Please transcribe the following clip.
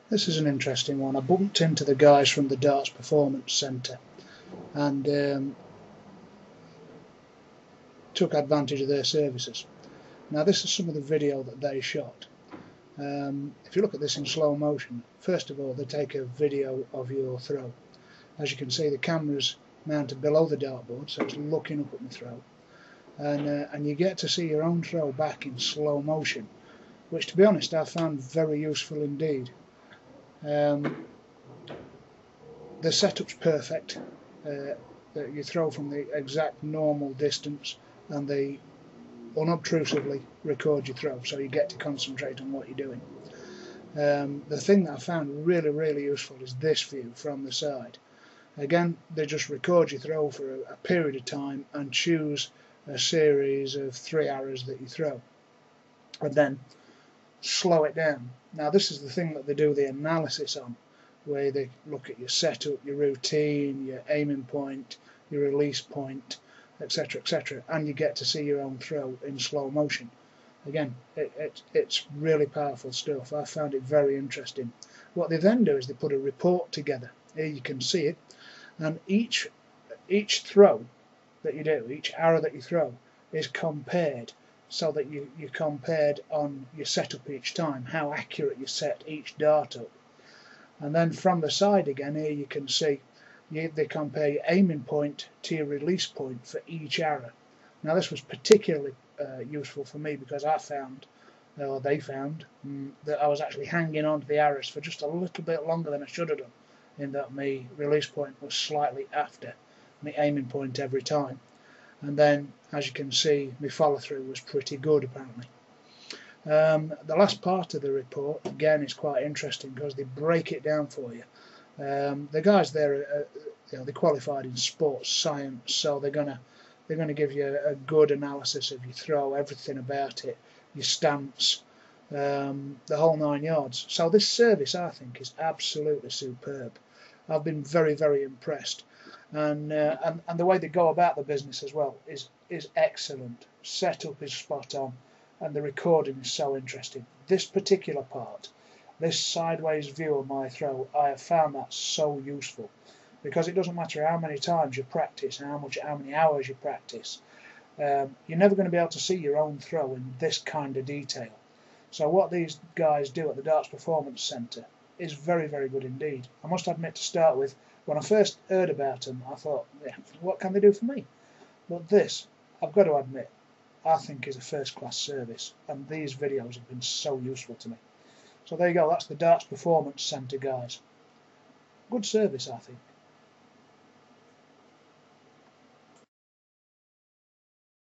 This is an interesting one. I bumped into the guys from the Darts Performance Centre and took advantage of their services. Now this is some of the video that they shot. If you look at this in slow motion, first of all they take a video of your throw. As you can see, the camera's mounted below the dartboard, so it's looking up at my throw, and you get to see your own throw back in slow motion, which to be honest I found very useful indeed. The setup's perfect. That you throw from the exact normal distance and they unobtrusively record your throw, so you get to concentrate on what you're doing. The thing that I found really useful is this view from the side. Again, they just record your throw for a period of time and choose a series of 3 arrows that you throw and then slow it down. Now this is the thing that they do the analysis on, where they look at your setup, your routine, your aiming point, your release point, etc, and you get to see your own throw in slow motion. Again, it's really powerful stuff. I found it very interesting. What they then do is they put a report together. Here you can see it, and each throw that you do, each arrow that you throw, is compared, so that you compared on your setup each time, how accurate you set each dart up. And then from the side again, here you can see they compare your aiming point to your release point for each arrow. Now this was particularly useful for me because I found, or they found, that I was actually hanging on to the arrows for just a little bit longer than I should have done, in that my release point was slightly after my aiming point every time. And then, as you can see, my follow through was pretty good apparently. The last part of the report again is quite interesting because they break it down for you. The guys there, they qualified in sports science, so they're gonna give you a good analysis of your throw, everything about it, your stance, the whole 9 yards. So this service, I think, is absolutely superb. I've been very impressed, and the way they go about the business as well is excellent. Setup is spot on, and the recording is so interesting. This particular part, this sideways view of my throw, I have found that so useful, because it doesn't matter how many times you practice and how many hours you practice, you're never going to be able to see your own throw in this kind of detail. So what these guys do at the Darts Performance Centre is very good indeed. I must admit, to start with, when I first heard about them, I thought, yeah, what can they do for me? But this, I've got to admit, I think is a first-class service, and these videos have been so useful to me. So there you go, that's the Darts Performance Centre, guys. Good service, I think.